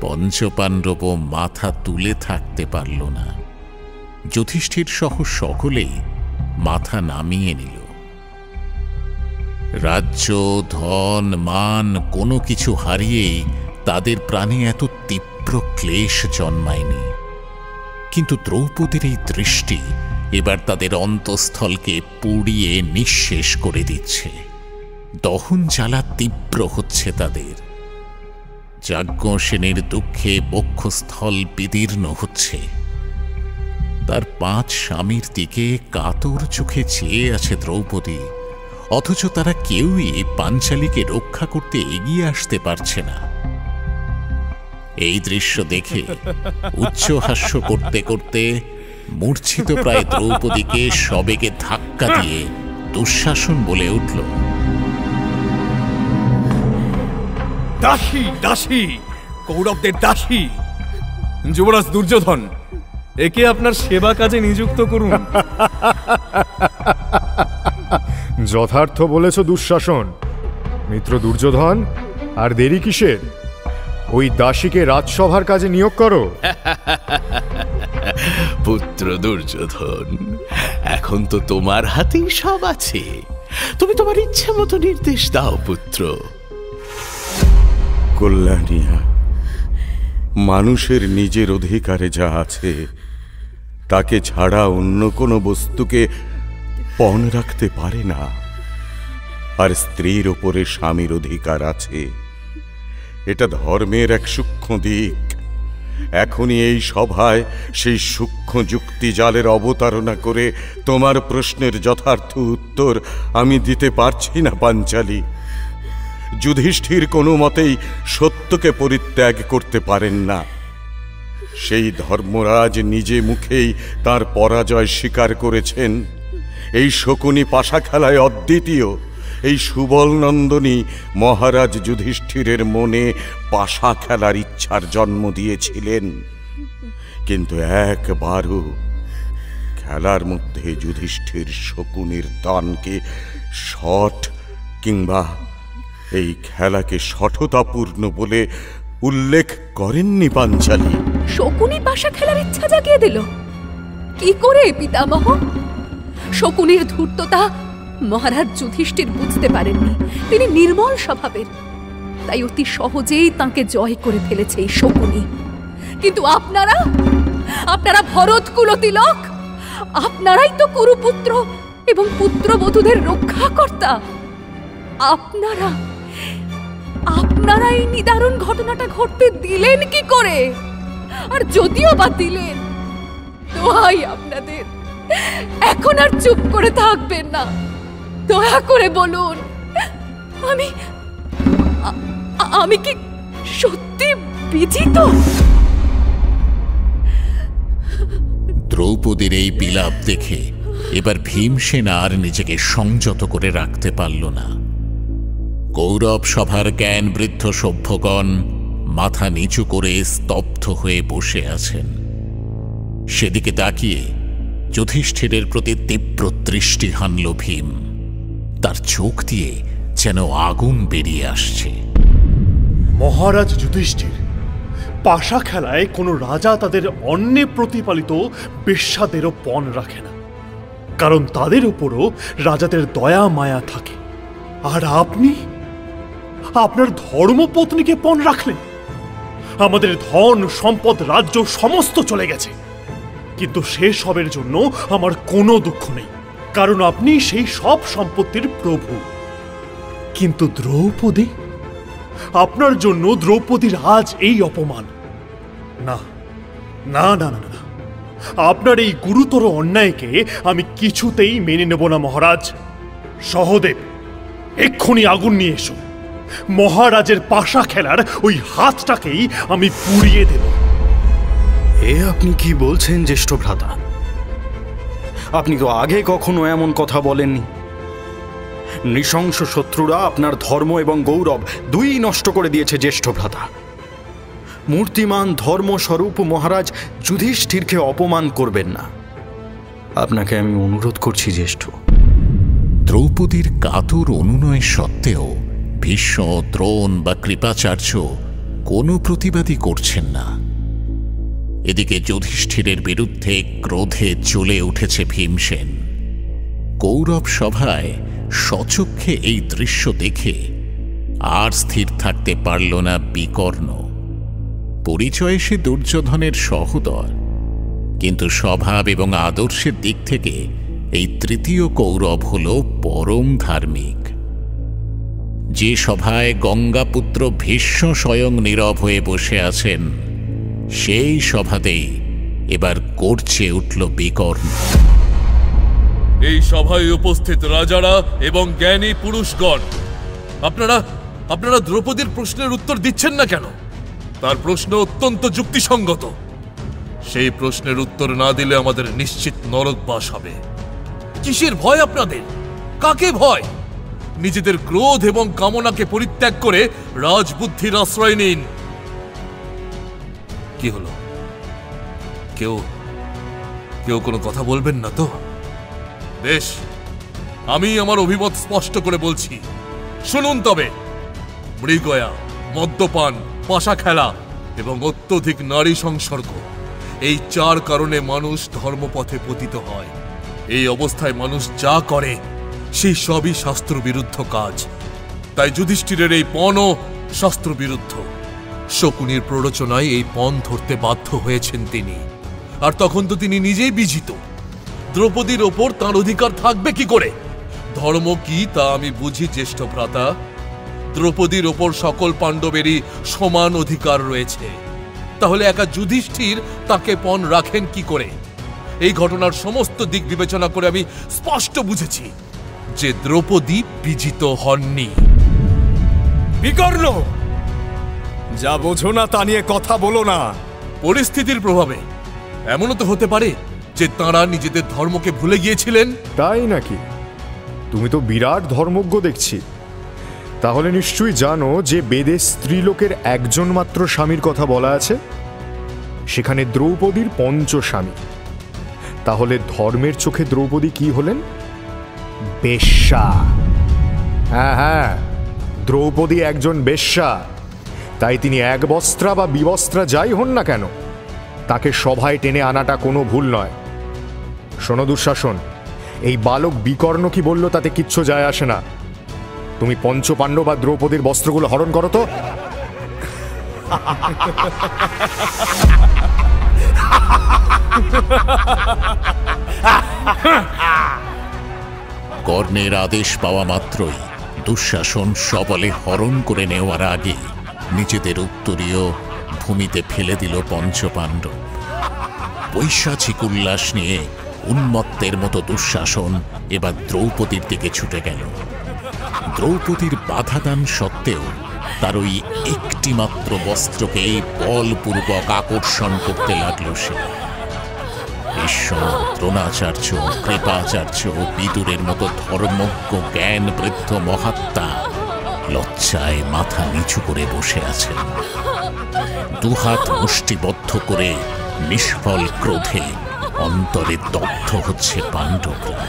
পঞ্চপাণ্ডব মাথা তুলে থাকতে পারল না। যুধিষ্ঠির সহ সকলেই মাথা নামিয়ে নিল। রাজ্য, ধন, মান কোনো কিছু হারিয়েই তাদের প্রাণে এত তীব্র ক্লেশ জন্মায়নি। কিন্তু দ্রৌপদীর এই দৃষ্টি এবার তাদের অন্তঃস্থলকে পুড়িয়ে নিঃশেষ করে দিচ্ছে। দহন জ্বালা তীব্র হচ্ছে তাদের। যাজ্ঞসেনের দুঃখে বক্ষস্থল বিদীর্ণ হচ্ছে। তার 5 স্বামীর দিকে কাতর চোখে চেয়ে আছে দ্রৌপদী, অথচ তারা কেউই পাঞ্চালীকে রক্ষা করতে এগিয়ে আসতে পারছে না। এই দৃশ্য দেখে উচ্চহাস্য করতে করতে মূর্ছিত প্রায় দ্রৌপদীকে সবেগে ধাক্কা দিয়ে দুঃশাসন বলে উঠল, দাসী দাসী, কৌরবদের দাসী। যুবরাজ দুর্যোধন, একে আপনার সেবা কাজে নিযুক্ত করুন। যথার্থ বলেছ দুঃশাসন। মিত্র দুর্যোধন, আর দেরি কিসের? ওই দাসীকে রাজসভার কাজে নিয়োগ করো। পুত্র দুর্যোধন, এখন তো তোমার হাতেই সব আছে। তুমি তোমার ইচ্ছা মতো নির্দেশ দাও পুত্র। কল্যাণিয়া, মানুষের নিজের অধিকারে যা আছে তাকে ছাড়া অন্য কোনো বস্তুকে পণ রাখতে পারে না। আর স্ত্রীর ওপরে স্বামীর অধিকার আছে, এটা ধর্মের এক সূক্ষ্ম দিক। এখনই এই সভায় সেই সূক্ষ্ম যুক্তি জালের অবতারণা করে তোমার প্রশ্নের যথার্থ উত্তর আমি দিতে পারছি না পাঞ্চালী। যুধিষ্ঠির কোনো মতেই সত্যকে পরিত্যাগ করতে পারেন না। সেই ধর্মরাজ নিজে মুখেই তার পরাজয় স্বীকার করেছেন। এই শকুনি পাশা খেলায় অদ্বিতীয়। এই সুবল নন্দনী মহারাজ যুধিষ্ঠিরের মনে পাশা খেলার ইচ্ছার জন্ম দিয়েছিলেন, কিন্তু একবারও খেলার মধ্যে যুধিষ্ঠির শকুনির দানকে শট কিংবা এই খেলাকে শঠতাপূর্ণ বলে উল্লেখ করেননি পাঞ্চালী। শকুনি পাশা খেলার ইচ্ছা জাগিয়ে দিল কি করে পিতামহ? শকুনির ধূর্ততা মহারাজ যুধিষ্ঠির বুঝতে পারেননি। তিনি নির্মল স্বভাবের, তাই অতি সহজেই তাকে জয় করে ফেলেছে এই শকুনি। কিন্তু আপনারা ভরত কুলতিলক, আপনারাই তো কুরুপুত্র এবং পুত্রবধূদের রক্ষাকর্তা। আপনারা এই নিদারুণ ঘটনাটা ঘটতে দিলেন কি করে? আর যদিও বা দিলেন, দোহাই আপনাদের, এখন আর চুপ করে থাকবেন না। দয়া করে বলুন, আমি কি সত্যি বিজিত? দ্রৌপদীর এই বিলাপ দেখে এবার ভীমসেন আর নিজেকে সংযত করে রাখতে পারল না। কৌরব সভার জ্ঞান বৃদ্ধ সভ্যগণ মাথা নিচু করে স্তব্ধ হয়ে বসে আছেন। সেদিকে তাকিয়ে যুধিষ্ঠিরের প্রতি তীব্র দৃষ্টি হানল ভীম। তার চোখ দিয়ে যেন আগুন বেরিয়ে আসছে। মহারাজ যুধিষ্ঠির, পাশা খেলায় কোনো রাজা তাদের অন্যে প্রতিপালিত বেশ্যাদেরও পণ রাখে না, কারণ তাদের উপরও রাজাদের দয়া মায়া থাকে। আর আপনি আপনার ধর্মপত্নীকে পণ রাখলেন। আমাদের ধন সম্পদ রাজ্য সমস্ত চলে গেছে, কিন্তু সে সবের জন্য আমার কোনো দুঃখ নেই, কারণ আপনি সেই সব সম্পত্তির প্রভু। কিন্তু দ্রৌপদী, আপনার জন্য দ্রৌপদীর আজ এই অপমান। না না না না না, আপনার এই গুরুতর অন্যায়কে আমি কিছুতেই মেনে নেব না মহারাজ। সহদেব, এক্ষুনি আগুন নিয়ে এসো। মহারাজের পাশা খেলার ওই হাতটাকেই আমি পুড়িয়ে দেব। এ আপনি কি বলছেন জ্যেষ্ঠ ভ্রাতা? আপনি তো আগে কখনো এমন কথা বলেননি। নৃশংস শত্রুরা আপনার ধর্ম এবং গৌরব দুই নষ্ট করে দিয়েছে জ্যেষ্ঠ ভ্রাতা। মূর্তিমান ধর্মস্বরূপ মহারাজ যুধিষ্ঠিরকে অপমান করবেন না, আপনাকে আমি অনুরোধ করছি জ্যেষ্ঠ। দ্রৌপদীর কাতর অনুনয় সত্ত্বেও ভীষ্ম, দ্রোণ বা কৃপাচার্য কোনো প্রতিবাদই করছেন না। এদিকে যুধিষ্ঠিরের বিরুদ্ধে ক্রোধে জ্বলে উঠেছে ভীমসেন। কৌরব সভায় সচক্ষে এই দৃশ্য দেখে আর স্থির থাকতে পারল না বিকর্ণ। পরিচয়ে সে দুর্যোধনের সহোদর, কিন্তু স্বভাব এবং আদর্শের দিক থেকে এই তৃতীয় কৌরব হল পরম ধার্মিক। যে সভায় গঙ্গাপুত্র ভীষ্ম স্বয়ং নীরব হয়ে বসে আছেন, সেই সভাতেই এবার গর্জে উঠল বিকর্ণ। এই সভায় উপস্থিত রাজারা এবং জ্ঞানী পুরুষগণ, আপনারা দ্রৌপদীর প্রশ্নের উত্তর দিচ্ছেন না কেন? তার প্রশ্ন অত্যন্ত যুক্তিসঙ্গত। সেই প্রশ্নের উত্তর না দিলে আমাদের নিশ্চিত নরকবাস হবে। কিসের ভয় আপনাদের? কাকে ভয়? নিজেদের ক্রোধ এবং কামনাকে পরিত্যাগ করে রাজবুদ্ধির আশ্রয় নিন। কি হলো? কেউ কোনো কথা বলবেন না তো? বেশ, আমি আমার অভিমত স্পষ্ট করে বলছি, শুনুন তবে। মৃগয়া, মদ্যপান, পাশা খেলা এবং অত্যধিক নারী সংসর্গ, এই 4 কারণে মানুষ ধর্মপথে পতিত হয়। এই অবস্থায় মানুষ যা করে সেই সবই শাস্ত্রবিরুদ্ধ কাজ। তাই যুধিষ্ঠিরের এই পণও শাস্ত্রবিরুদ্ধ। শকুনির প্ররোচনায় এই পণ ধরতে বাধ্য হয়েছেন তিনি। আর তখন তো তিনি নিজেই বিজিত। দ্রৌপদীর ওপর তাঁর অধিকার থাকবে কি করে? ধর্ম কি তা আমি বুঝি জ্যেষ্ঠ ভ্রাতা। দ্রৌপদীর ওপর সকল পাণ্ডবেরই সমান অধিকার রয়েছে। তাহলে একা যুধিষ্ঠির তাকে পণ রাখেন কি করে? এই ঘটনার সমস্ত দিক বিবেচনা করে আমি স্পষ্ট বুঝেছি যে দ্রৌপদী বিজিত হননি। বিকর্ণ, যা বোঝো না তা নিয়ে কথা বলো না। পরিস্থিতির প্রভাবে এমনও তো হতে পারে যে তাঁরা নিজেদের ধর্মকে ভুলে গিয়েছিলেন। তাই নাকি? তুমি তো বিরাট ধর্মজ্ঞ দেখছি। তাহলে নিশ্চয়ই জানো যে বেদে স্ত্রীলোকের একজন মাত্র স্বামীর কথা বলা আছে, সেখানে দ্রৌপদীর 5 স্বামী। তাহলে ধর্মের চোখে দ্রৌপদী কি হলেন? বেশ্যা। হ্যাঁ, দ্রৌপদী একজন বেশ্যা। তাই তিনি একবস্ত্রা বা বিবস্ত্রা যাই হন না কেন, তাকে সভায় টেনে আনাটা কোনো ভুল নয়। শোনো দুঃশাসন, এই বালক বিকর্ণ কি বলল তাতে কিচ্ছু যায় আসে না। তুমি পঞ্চপাণ্ডব বা দ্রৌপদীর বস্ত্রগুলো হরণ করো তো। কর্ণের আদেশ পাওয়া মাত্রই দুঃশাসন সবলে হরণ করে নেওয়ার আগে নিজেদের উত্তরীয় ভূমিতে ফেলে দিল পঞ্চপাণ্ডব। পৈশাচিক উল্লাস নিয়ে উন্মত্তের মতো দুঃশাসন এবার দ্রৌপদীর দিকে ছুটে গেল। দ্রৌপদীর বাধাদান সত্ত্বেও তার ওই একটি মাত্র বস্ত্রকে বলপূর্বক আকর্ষণ করতে লাগল সে। ভীষ্ম, দ্রোণাচার্য, কৃপাচার্য, বিদুরের মতো ধর্মজ্ঞ জ্ঞান বৃদ্ধ মহাত্মা লজ্জায় মাথা নিচু করে বসে আছেন। দুহাত মুষ্টিবদ্ধ করে নিষ্ফল ক্রোধে অন্তরে দগ্ধ হচ্ছে পাণ্ডবরা।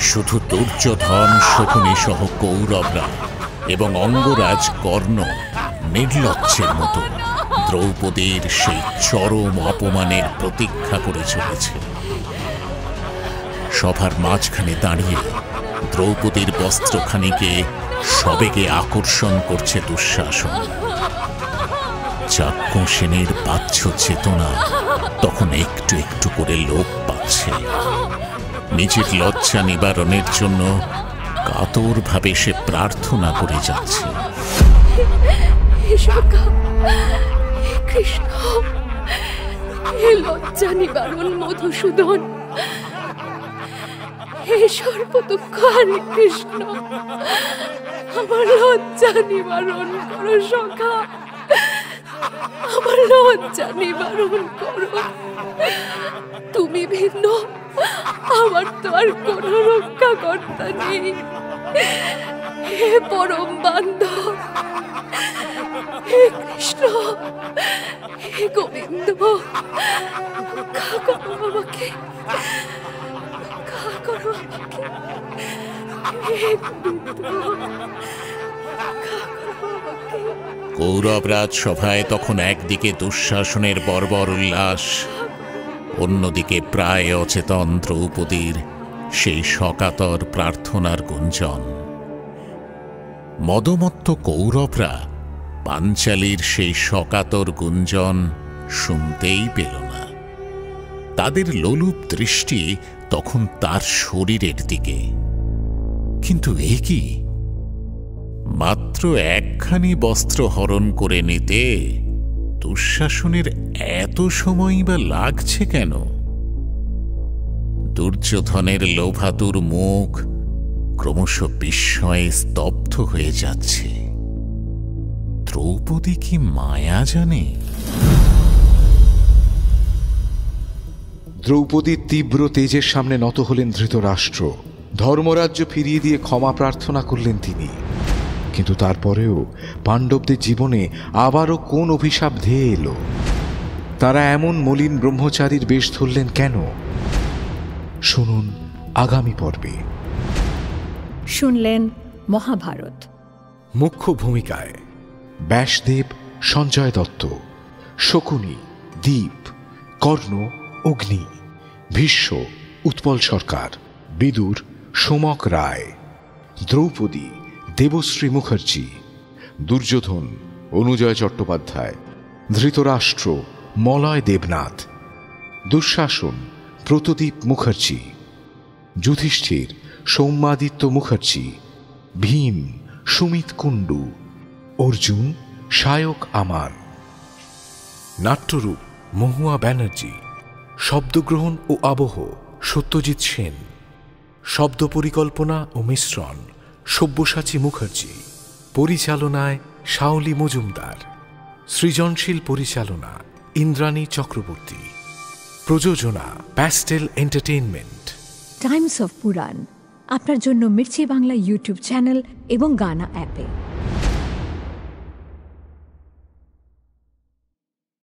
শুধু দুর্যোধন, শকুনি সহ কৌরবরা এবং অঙ্গরাজ কর্ণ নির্লজ্জের মতো দ্রৌপদীর সেই চরম অপমানের প্রতীক্ষা করে চলেছে। সভার মাঝখানে দাঁড়িয়ে দ্রৌপদীর বস্ত্রখানিকে সবেগে আকর্ষণ করছে দুঃশাসন। চাক্ষুষেনের বাহ্য চেতনা তখন একটু একটু করে লোপ পাচ্ছে। নিজের লজ্জা নিবারণের জন্য কাতরভাবে সে প্রার্থনা করে যাচ্ছে। কৃষ্ণ, হে লজ্জা নিবারণ মধুসূদন, হে সর্বদুঃখ হরে কৃষ্ণ, আমার লজ্জা নিবারণ করো সখা, আমার লজ্জা নিবারণ করো। তুমি ভিন্ন, আমার তো আর কোনো রক্ষা কর্তা নেই। হে পরম বান্ধব, হে কৃষ্ণ, হে গোবিন্দ, রক্ষা করো আমাকে, রক্ষা করো আমাকে, হে গোবিন্দ, রক্ষা করো আমাকে। কৌরবরাজ সভায় তখন একদিকে দুঃশাসনের বর্বর উল্লাস, অন্যদিকে প্রায় অচেতন দ্রৌপদীর সেই সকাতর প্রার্থনার গুঞ্জন। মদমত্ত কৌরবরা পাঞ্চালীর সেই সকাতর গুঞ্জন শুনতেই পেল না। তাদের লোলুপ দৃষ্টি তখন তার শরীরের দিকে। কিন্তু এ কি? মাত্র একখানি বস্ত্র হরণ করে নিতে দুঃশাসনের এত সময় বা লাগছে কেন? দুর্যোধনের লোভাতুর মুখ ক্রমশ বিস্ময়ে স্তব্ধ হয়ে যাচ্ছে। দ্রৌপদী কি মায়া জানে? দ্রৌপদীর তীব্র তেজের সামনে নত হলেন ধৃতরাষ্ট্র। ধর্মরাজ্য ফিরিয়ে দিয়ে ক্ষমা প্রার্থনা করলেন তিনি। কিন্তু তারপরেও পাণ্ডবদের জীবনে আবারও কোন অভিশাপ ধেয়ে এলো? তারা এমন মলিন ব্রহ্মচারীর বেশ ধরলেন কেন? শুনুন আগামী পর্বে। শুনলেন মহাভারত। মুখ্য ভূমিকায় ব্যাসদেব সঞ্জয় দত্ত, শকুনি দীপ, কর্ণ অগ্নি, ভীষ্ম উৎপল সরকার, বিদুর সোমক রায়, দ্রৌপদী দেবশ্রী মুখার্জি, দুর্যোধন অনুজয় চট্টোপাধ্যায়, ধৃতরাষ্ট্র মলয় দেবনাথ, দুঃশাসন প্রতদীপ মুখার্জি, যুধিষ্ঠির সৌম্যাদিত্য মুখার্জি, ভীম সুমিত কুণ্ডু, অর্জুন শায়ক আমান। নাট্যরূপ মহুয়া ব্যানার্জি, শব্দগ্রহণ ও আবহ সত্যজিৎ সেন, শব্দ পরিকল্পনা ও মিশ্রণ সব্যসাচী মুখার্জি, পরিচালনায় শাওলি মজুমদার, সৃজনশীল পরিচালনা ইন্দ্রাণী চক্রবর্তী, প্রযোজনা প্যাস্টেল এন্টারটেইনমেন্ট। টাইমস অফ পুরাণ আপনার জন্য মির্চি বাংলা ইউটিউব চ্যানেল এবং গানা অ্যাপে।